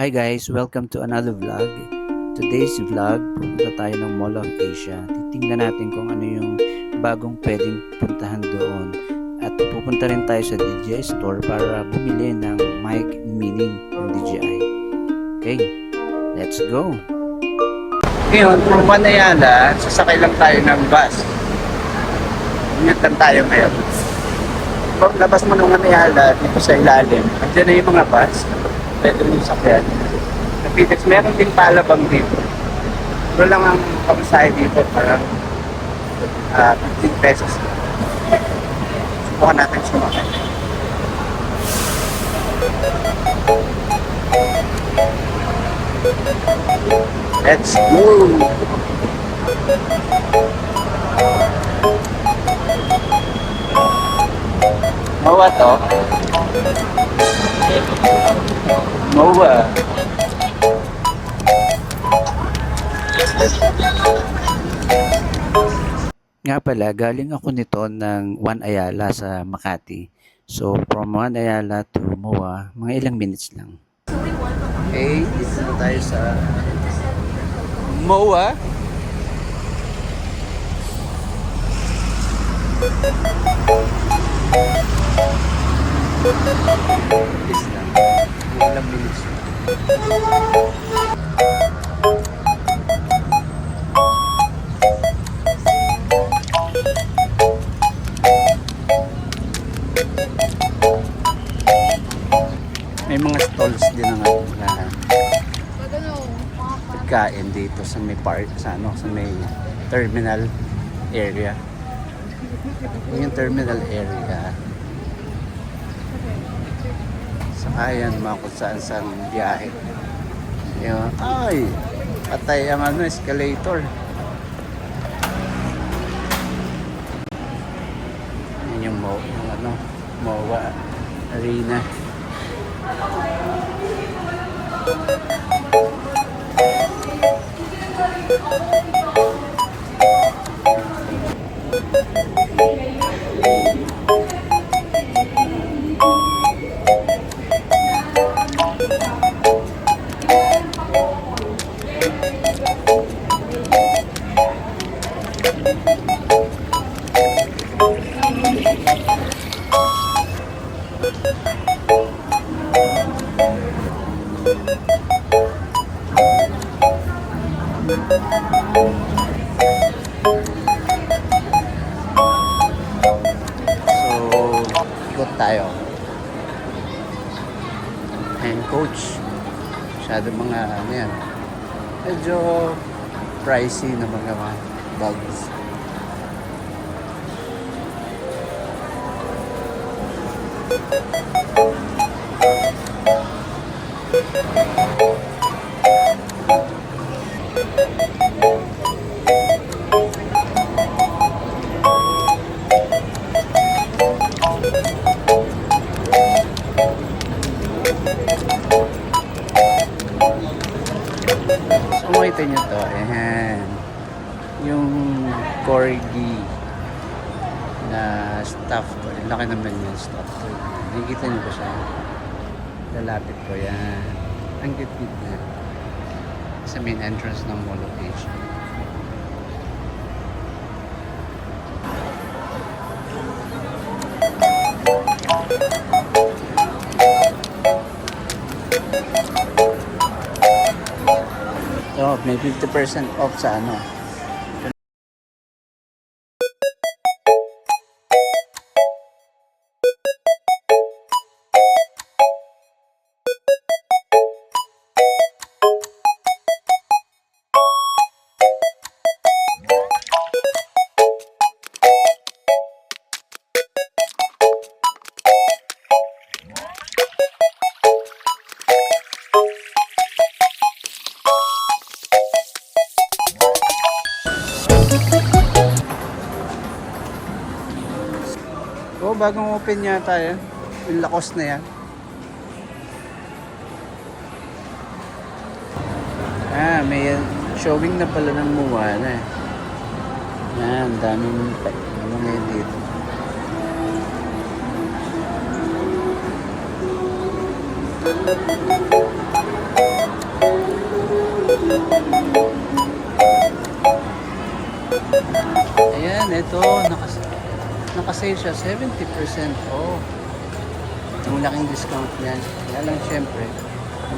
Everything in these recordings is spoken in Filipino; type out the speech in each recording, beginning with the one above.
Hi guys, welcome to another vlog. Today's vlog, pupunta tayo ng Mall of Asia. Titingnan natin kung ano yung bagong pwedeng puntahan doon. At pupunta rin tayo sa DJI store para bumili ng mic mini ng DJI. Okay, let's go! Ngayon, from Manayala, sasakay lang tayo ng bus. Ingat tayo ngayon. Pag labas mo ng Manayala, dito sa ilalim, andyan na yung mga bus. Pwede yung sakyan. Napitas, meron din palabang dito. Pero lang ang pamasahe dito, parang 15 pesos. Subukan natin sumakay. Let's go! Mawa to? Mawa. Nga pala, galing ako nito ng One Ayala sa Makati. So, from One Ayala to MOA, mga ilang minutes lang. Okay, dito na tayo sa MOA. This lang. Ilang minutes lang. May mga stalls din na pagkain dito sa may park, sa may terminal area. Yung terminal area. Sakayan mga kung saan biyahe. Yun. Ay! Patay ang escalator. Yan yung MOA Arena. Ikot tayo. And coach. Masyado mga yan. Medyo pricey na mga bags. So, makita nyo to. Ayan. Yung corgi na stuff to. Laki naman yung stuff to. Nakikita nyo ba siya? Lalapit ko yan. Ang cute na. Sa main entrance ng Mall of Asia. So, may 50% off sa Oh, bagong open yata yan. Yung Lacoste na yan. May showing na pala ng Moana. Yan, daming ngayon dito. Ayan, ito. Nakasale siya. 70% off. Ang laking discount niyan. Kaya lang syempre,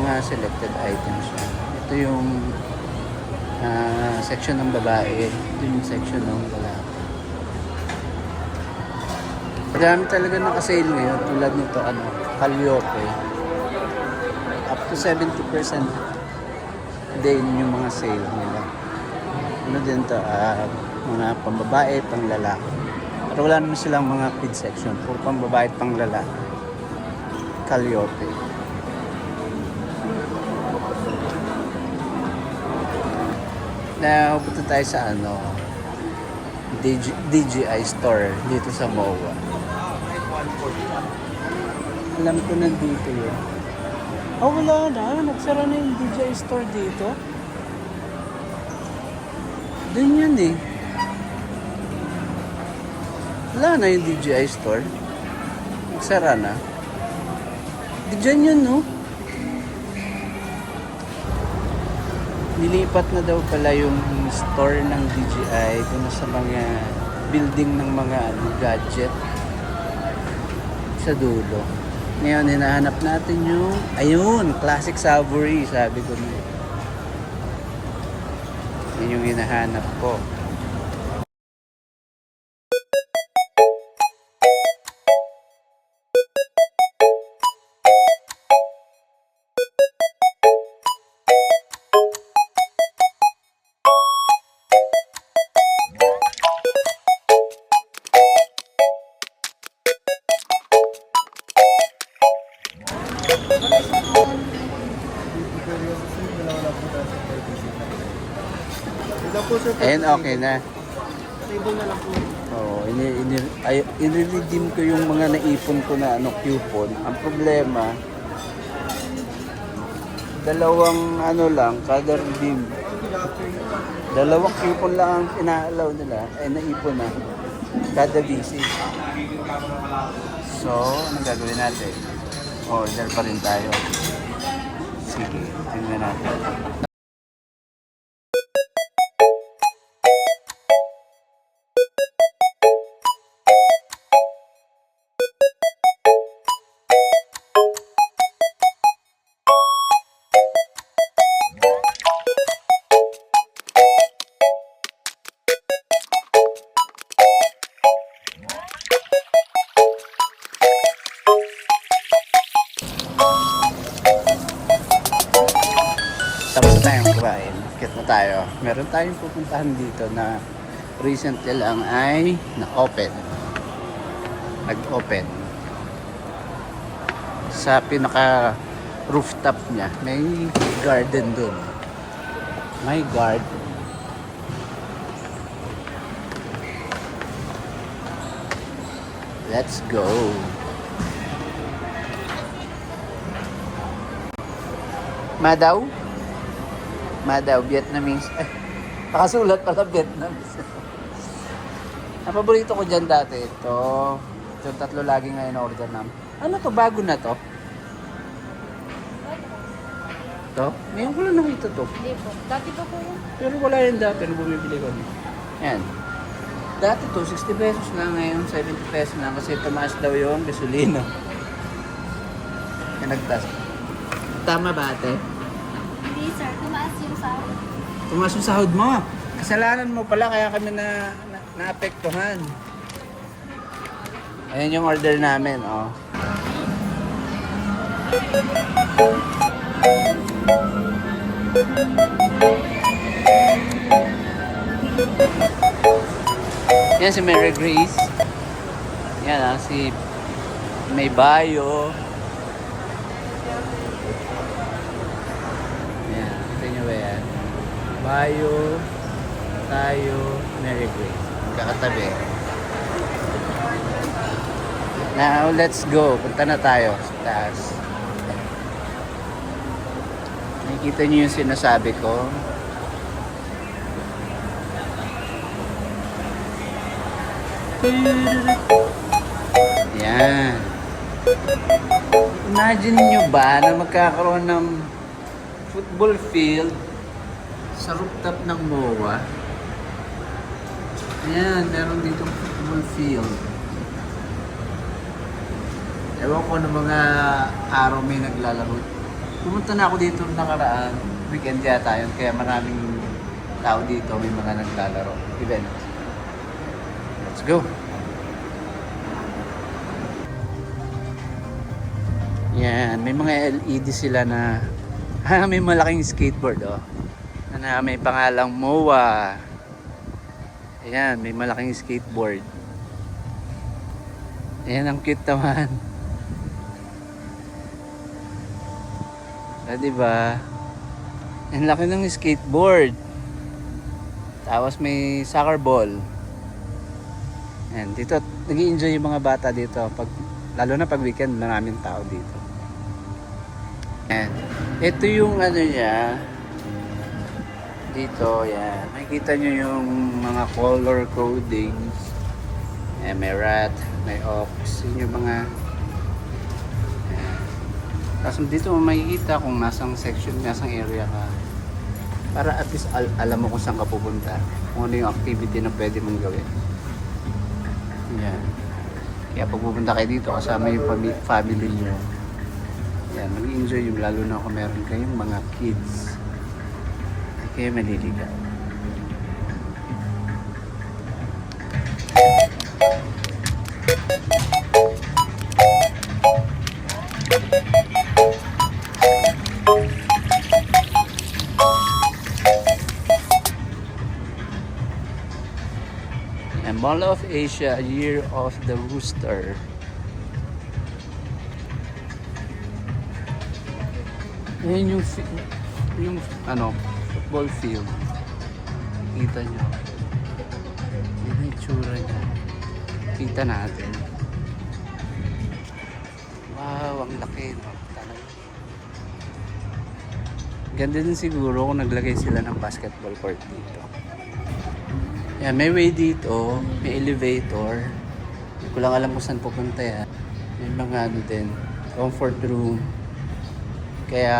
mga selected items siya. Ito yung section ng babae. Ito yung section ng lalaki. Marami talaga nakasale ngayon. Tulad nito, Calliope. Up to 70% din yung mga sale nila. Ano din to, mga pambabae, panglalaki. Pero wala naman silang mga kid section. Puro pambabae at panglalaki. Calliope. Now, punta tayo sa DJI store dito sa MOA. Alam ko nandito yun. Oh, wala na. Nagsara na yung DJI store dito. Doon yun eh. Wala na yung DJI store. Nagsara na. Diyan yun, no? Nilipat na daw pala yung store ng DJI dun sa mga building ng mga gadget sa dulo. Ngayon, hinahanap natin yung ayun, Classic Savory, sabi ko na. Yun yung hinahanap ko. Ayan, okay na. Table na lang po. Oo, i-redeem ko yung mga naipon ko na coupon. Ang problema, dalawang lang, kada redeem. Dalawang coupon lang ang ina-allow nila, naipon na. Kada visit. So, anong gagawin natin? Order pa rin tayo. Sige, tingnan natin. Tapos na tayong kumain. Kit na tayo. Meron tayong pupuntahan dito na recently lang ay na-open. Nag-open. Sa pinaka rooftop niya, may garden dun. May garden. Let's go. Madaw? Madaw, Vietnamese. Nakasulat pala Vietnamese. Ang paborito ko dyan dati, ito. Yung tatlo lagi ngayon order namin. Ano to? Bago na to? To? Ngayon ko lang nakita to. Hindi po. Dati pa po yun. Pero wala yun dati nung bumibili ko. Yan. Dati to, 60 pesos na ngayon, 70 pesos na kasi tumaas daw yung gasolina. Yan nagtas. Tama ba ate? Hindi sir. Tumaas yung sahod. Tumaas yung sahod mo. Kasalanan mo pala kaya kami naapektuhan. Ayan yung order namin, oh. Yan si Mary Grace. Yan si May Bayo. Yan, ito nyo ba yan? Bayo, tayo, Mary Grace. Magkakatabi. Now, let's go. Punta na tayo sa taas. Nakikita niyo yung sinasabi ko. Yan. Imagine nyo ba na magkakaroon ng football field Sa rooftop ng MOA. Ayan, meron dito football field. Ewan ko ng mga araw may naglalaro. Pumunta na ako dito nakaraan. Weekend yata yun, kaya maraming tao dito, may mga naglalaro. Event. Let's go! Yan, may mga LED sila na may malaking skateboard oh. Na may pangalang MOA. Ayan, may malaking skateboard. Ayan, ang cute naman. Diba? Ang laki ng skateboard. Tapos may soccer ball. Ayan, dito nag-i-enjoy yung mga bata dito pag, lalo na pag weekend, maraming tao dito. Ayan. Ito yung ano niya dito, yan. Makikita nyo yung mga color codings. Ayan, may rat, may ox, yun yung mga. Tapos dito mo makikita kung nasang section, nasang area ka. Para at least alam mo kung saan ka pupunta. Kung ano yung activity na pwede mong gawin. Yan. Kaya pag pupunta kayo dito, kasama yung family nyo. Yan, mag-enjoy yung lalo na kung meron kayong mga kids. Hindi kayo maliligaw. And Mall of Asia, Year of the Rooster. Ayan yung ano, football field. Kita nyo. Yan ang itsura niya. Kita natin. Wow, ang laki. No? Talaga. Ganda din siguro kung naglagay sila ng basketball court dito. Yan, may way dito, may elevator. Hindi ko lang alam kung saan pupunta yan. May mga ano din, comfort room. Kaya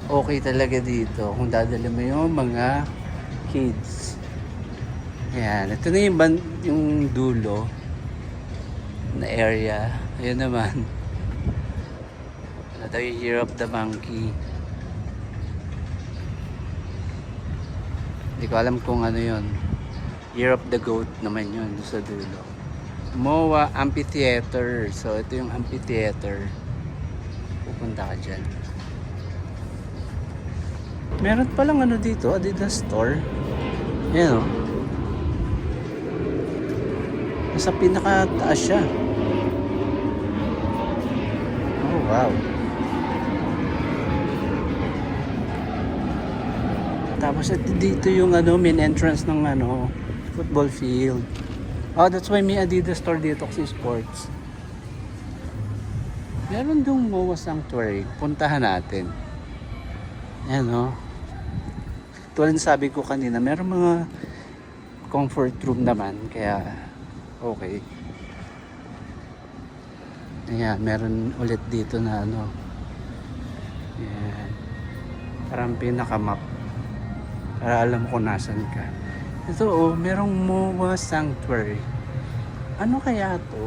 okay talaga dito kung dadali mo yung mga kids. Yan, ito na yung dulo na area. Ayun naman. Ano daw yung Year of the Monkey. Hindi ko alam kung ano yun. Year of the Goat naman yun sa dulo. MOA Amphitheater. So ito yung amphitheater. Pupunta ka dyan. Meron palang ano dito, Adidas store. Ayan o. Nasa pinakataas siya. Oh wow. Tapos dito yung ano, main entrance ng ano, football field. Oh, that's why may Adidas store dito kasi sports. Meron dong MOA Sanctuary. Puntahan natin. Ayan o. Tulad sabi ko kanina, meron mga comfort room naman. Kaya okay. Ayan, meron ulit dito na ano. Ayan. Parang pinaka-map. Para alam ko nasan ka. Ito oh, merong MOA Sanctuary. Ano kaya to?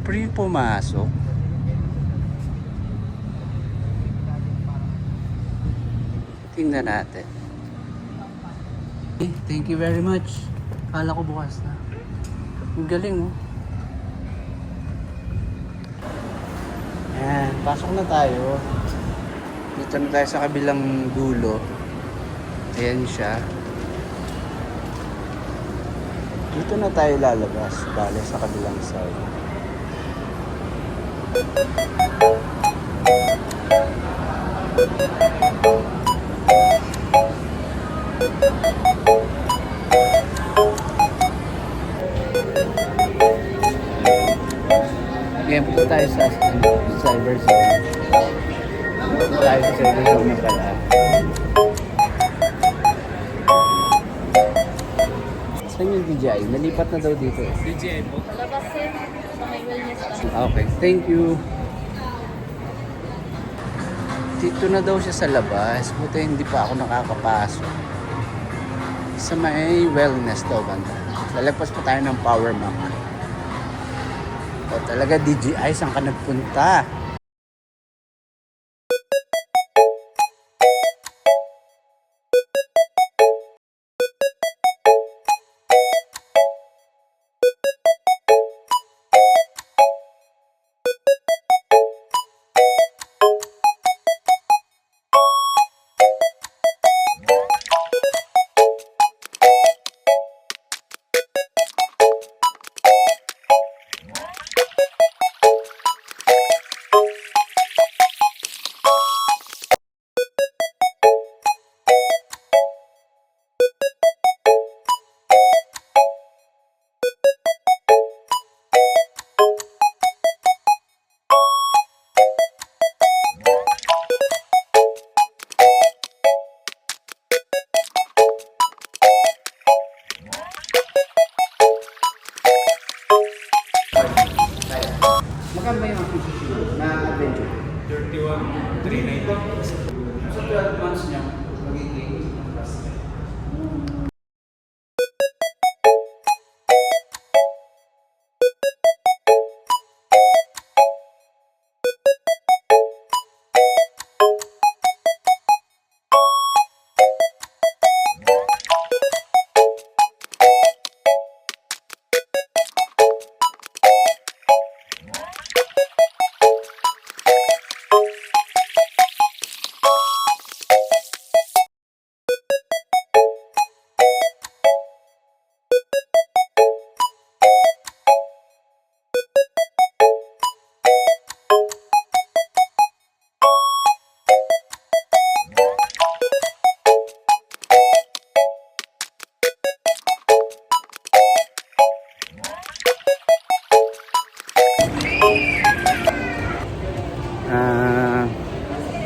Free pumasok. Tingnan natin. Okay, thank you very much. Kala ko bukas na. Ang galing oh. Ayan, pasok na tayo. Dito na tayo sa kabilang dulo. Ayan siya. Dito na tayo lalabas. Bale sa kabilang side. Ngayon po tayo sa cyber zone. Tayo sa cyber zone na pala. Saan yung DJI? Nalipat na daw dito. Labas sir, sa may wellness. Okay, thank you. Dito na daw siya sa labas. Buti hindi pa ako nakakapasok. Sa may wellness daw banda. Lalagpas pa tayo ng Power Map. O talaga DJI, saan ka nagpunta? Magkano ba yung acquisition na adventure? 31,390. So 12 months niya magiging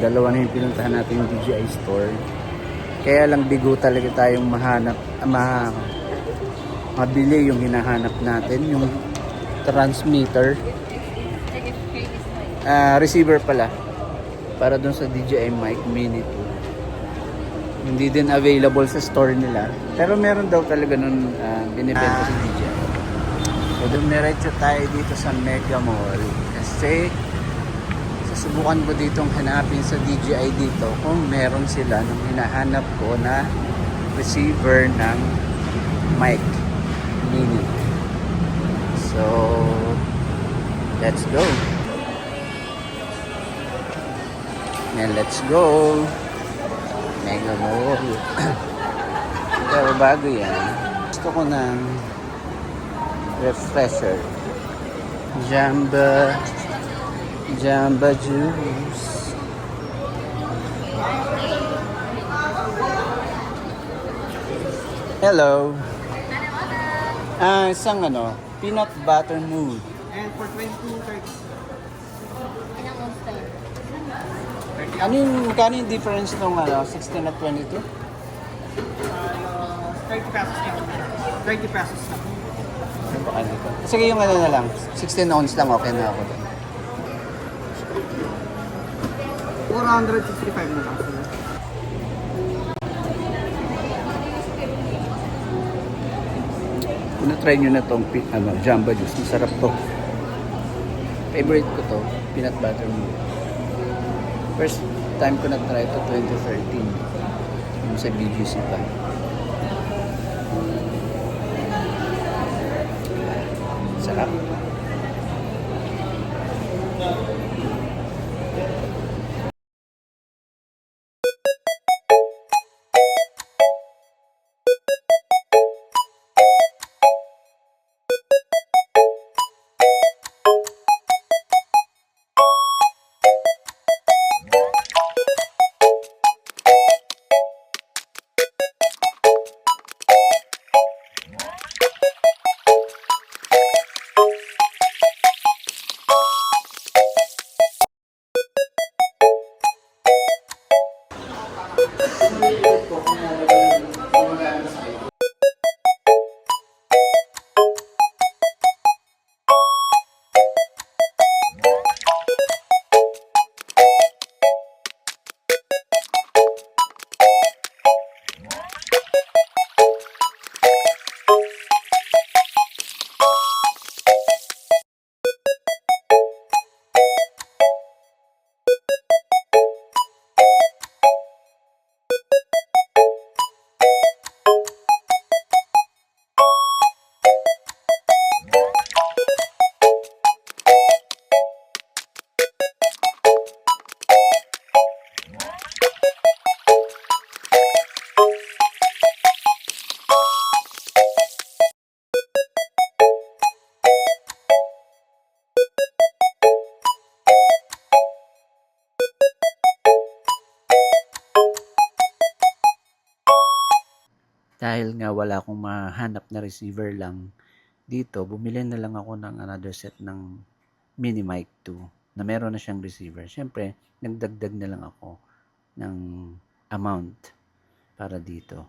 dalawa na yung pinuntahan natin yung DJI store. Kaya lang bigo talaga tayong mabili yung hinahanap natin, yung transmitter. Receiver pala. Para dun sa DJI Mic Mini 2. Hindi din available sa store nila. Pero meron daw talaga nun binibenta sa DJI. So dumiretso tayo dito sa Mega Mall. Kasi susubukan ko ditong hanapin sa DJI dito kung meron sila nung hinahanap ko na receiver ng mic mini. So, let's go. And let's go. Mega Mall. Pero bago yan, gusto ko ng refresher. Jamba Juice. Hello. Isang peanut butter mood. And for 22, Ilang monster? Kano yung difference ng 16 at 22? 30 pesos lang. 30 pesos lang. Sige yung na lang. 16 ounce lang, okay na ako. 465 na lang. Try nyo na tong Jamba Juice. Masarap to. Favorite ko to. Peanut butter mo. First time ko na-try to 2013. Yung sa BGC pa. Sarap. dahil nga wala akong mahanap na receiver lang dito, bumili na lang ako ng another set ng mini mic 2 na meron na siyang receiver. Siyempre, nagdagdag na lang ako ng amount para dito.